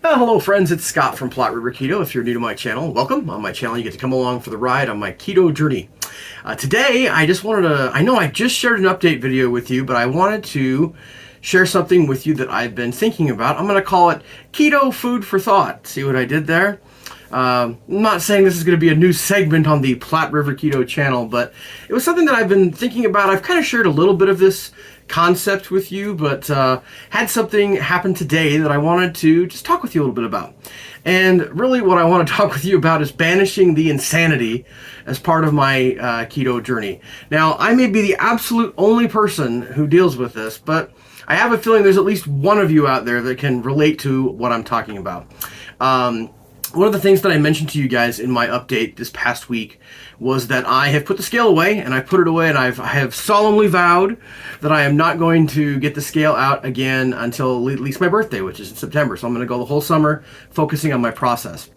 Hello friends, it's Scott from Plot River Keto. If you're new to my channel, welcome. On my channel you get to come along for the ride on my keto journey. Today I just wanted to, I know I just shared an update video with you, but I wanted to share something with you that I've been thinking about. I'm going to call it Keto Food for Thought. See what I did there? I'm not saying this is going to be a new segment on the Platte River Keto channel, but it was something that I've been thinking about. I've kind of shared a little bit of this concept with you, but had something happen today that I wanted to just talk with you a little bit about. And really what I want to talk with you about is banishing the insanity as part of my keto journey. Now, I may be the absolute only person who deals with this, but I have a feeling there's at least one of you out there that can relate to what I'm talking about. One of the things that I mentioned to you guys in my update this past week was that I have put the scale away, and I put it away, and I have solemnly vowed that I am not going to get the scale out again until at least my birthday, which is in September. So I'm going to go the whole summer focusing on my process.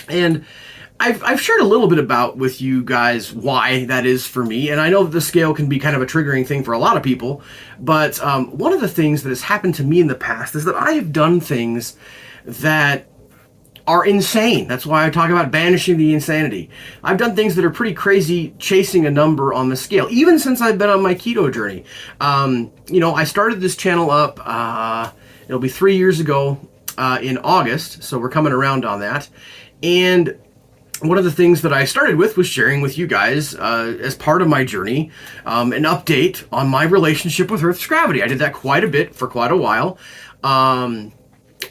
And I've shared a little bit about with you guys why that is for me, and I know that the scale can be kind of a triggering thing for a lot of people, but one of the things that has happened to me in the past is that I have done things that are insane. That's why I talk about banishing the insanity. I've done things that are pretty crazy chasing a number on the scale, even since I've been on my keto journey. I started this channel up, it'll be 3 years ago in August, so we're coming around on that. And one of the things that I started with was sharing with you guys, as part of my journey, an update on my relationship with Earth's gravity. I did that quite a bit for quite a while.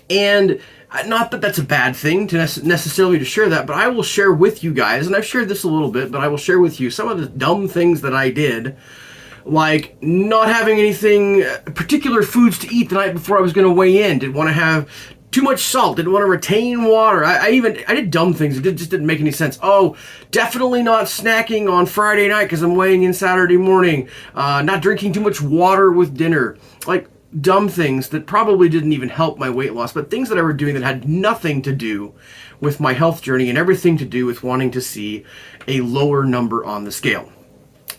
And not that that's a bad thing to necessarily to share that, but I will share with you guys, and I've shared this a little bit, but I will share with you some of the dumb things that I did, like not having anything, particular foods to eat the night before I was going to weigh in. Didn't want to have too much salt, didn't want to retain water. I did dumb things. Just didn't make any sense. Oh, definitely not snacking on Friday night because I'm weighing in Saturday morning. Not drinking too much water with dinner. Like, dumb things that probably didn't even help my weight loss, but things that I were doing that had nothing to do with my health journey and everything to do with wanting to see a lower number on the scale.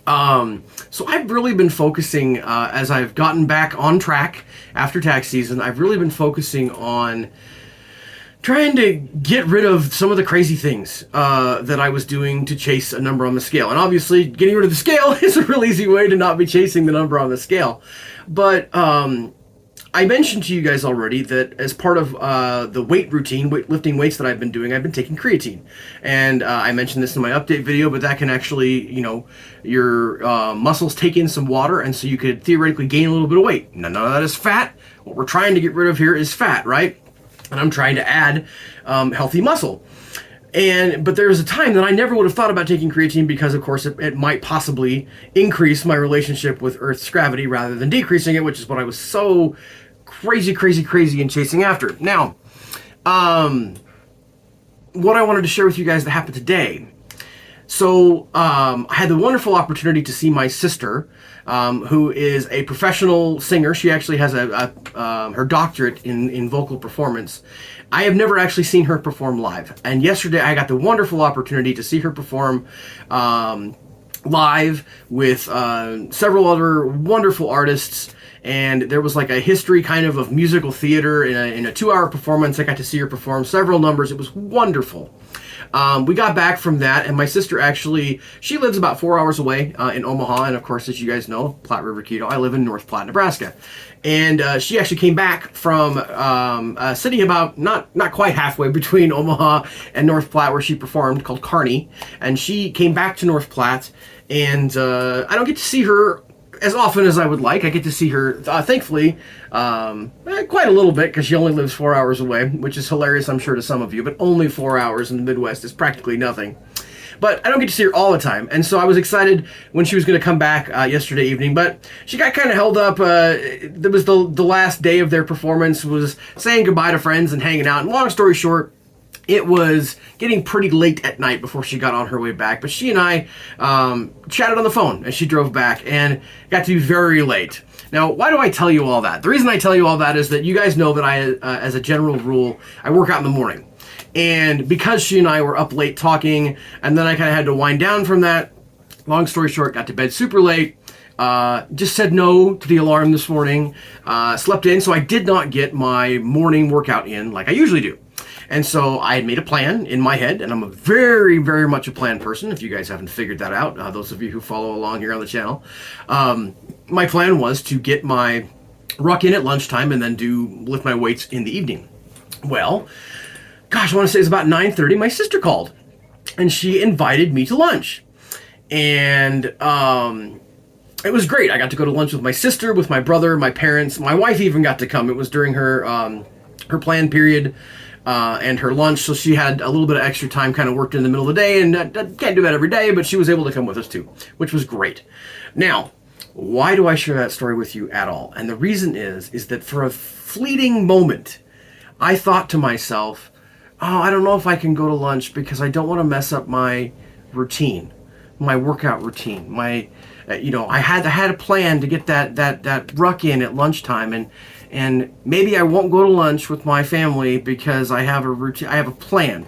So I've really been focusing, as I've gotten back on track after tax season, I've really been focusing on trying to get rid of some of the crazy things that I was doing to chase a number on the scale. And obviously, getting rid of the scale is a real easy way to not be chasing the number on the scale. But I mentioned to you guys already that as part of the weight routine, lifting weights that I've been doing, I've been taking creatine. And I mentioned this in my update video, but that can actually, your muscles take in some water, and so you could theoretically gain a little bit of weight. None of that is fat. What we're trying to get rid of here is fat, right? And I'm trying to add healthy muscle. But there was a time that I never would have thought about taking creatine because, of course, it might possibly increase my relationship with Earth's gravity rather than decreasing it, which is what I was so crazy in chasing after. Now, what I wanted to share with you guys that happened today. So I had the wonderful opportunity to see my sister, who is a professional singer. She actually has her doctorate in vocal performance. I have never actually seen her perform live. And yesterday I got the wonderful opportunity to see her perform live with several other wonderful artists. And there was like a history kind of musical theater in a 2-hour performance. I got to see her perform several numbers. It was wonderful. We got back from that, and my sister actually, she lives about 4 hours away in Omaha, and of course, as you guys know, Platte River Keto, I live in North Platte, Nebraska. And she actually came back from a city about not quite halfway between Omaha and North Platte where she performed, called Kearney, and she came back to North Platte, and I don't get to see her as often as I would like. I get to see her, thankfully, quite a little bit, because she only lives 4 hours away, which is hilarious, I'm sure, to some of you, but only 4 hours in the Midwest is practically nothing. But I don't get to see her all the time, and so I was excited when she was going to come back yesterday evening, but she got kind of held up. It was the last day of their performance, was saying goodbye to friends and hanging out, and long story short, it was getting pretty late at night before she got on her way back, but she and I chatted on the phone as she drove back and got to be very late. Now, why do I tell you all that? The reason I tell you all that is that you guys know that I, as a general rule, I work out in the morning. And because she and I were up late talking, and then I kind of had to wind down from that, long story short, got to bed super late, Just said no to the alarm this morning. Slept in, so I did not get my morning workout in like I usually do. And so I had made a plan in my head, and I'm a very, very much a plan person, if you guys haven't figured that out, those of you who follow along here on the channel. My plan was to get my ruck in at lunchtime and then lift my weights in the evening. Well, gosh, I want to say it's about 9:30, my sister called, and she invited me to lunch. And it was great. I got to go to lunch with my sister, with my brother, my parents. My wife even got to come. It was during her planned period and her lunch, so she had a little bit of extra time kind of worked in the middle of the day, and can't do that every day, but she was able to come with us too, which was great. Now, why do I share that story with you at all? And the reason is that for a fleeting moment, I thought to myself, oh, I don't know if I can go to lunch because I don't want to mess up my routine, my workout routine. I had a plan to get that ruck in at lunchtime, and maybe I won't go to lunch with my family because I have a routine, I have a plan.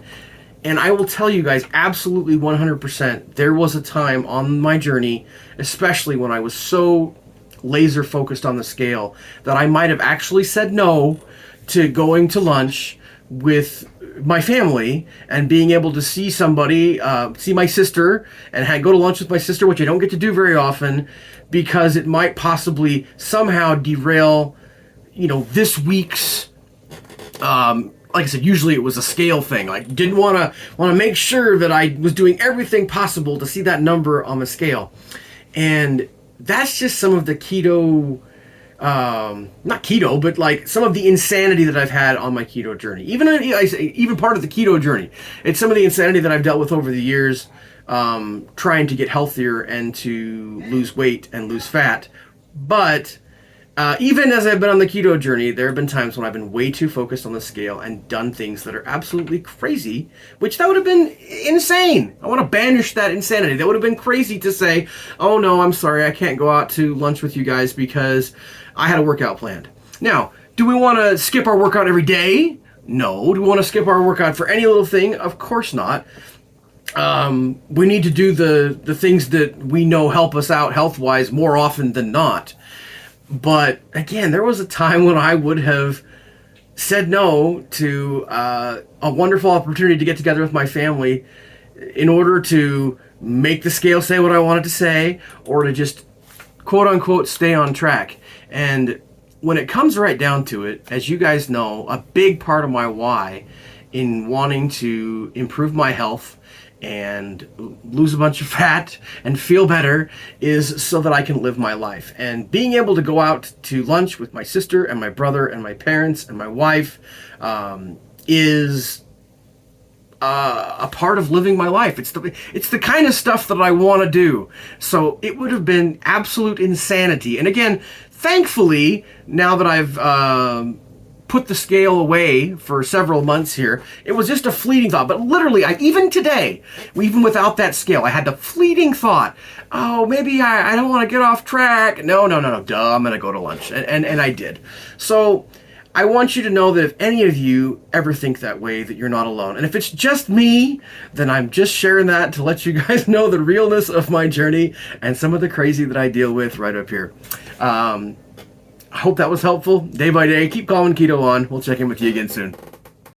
And I will tell you guys, absolutely 100%, there was a time on my journey, especially when I was so laser focused on the scale, that I might have actually said no to going to lunch with my family and being able to see somebody, see my sister, and go to lunch with my sister, which I don't get to do very often, because it might possibly somehow derail, this week's, like I said, usually it was a scale thing. Like, didn't want to make sure that I was doing everything possible to see that number on the scale. And that's just some of the keto, not keto, but like some of the insanity that I've had on my keto journey. Even part of the keto journey. It's some of the insanity that I've dealt with over the years, trying to get healthier and to lose weight and lose fat. But even as I've been on the keto journey, there have been times when I've been way too focused on the scale and done things that are absolutely crazy, which that would have been insane. I want to banish that insanity. That would have been crazy to say, oh no, I'm sorry, I can't go out to lunch with you guys because I had a workout planned. Now, do we want to skip our workout every day? No. Do we want to skip our workout for any little thing? Of course not. We need to do the things that we know help us out health-wise more often than not. But again, there was a time when I would have said no to a wonderful opportunity to get together with my family in order to make the scale say what I wanted to say, or to just quote unquote stay on track. And when it comes right down to it, as you guys know, a big part of my why in wanting to improve my health and lose a bunch of fat and feel better is so that I can live my life. And being able to go out to lunch with my sister and my brother and my parents and my wife is a part of living my life. It's the kind of stuff that I want to do. So it would have been absolute insanity. And again, thankfully, now that I've put the scale away for several months here, it was just a fleeting thought. But literally, even today, even without that scale, I had the fleeting thought, oh, maybe I don't want to get off track. No, duh, I'm going to go to lunch. And I did. So I want you to know that if any of you ever think that way, that you're not alone. And if it's just me, then I'm just sharing that to let you guys know the realness of my journey and some of the crazy that I deal with right up here. I hope that was helpful. Day by day, keep calling keto on. We'll check in with you again soon.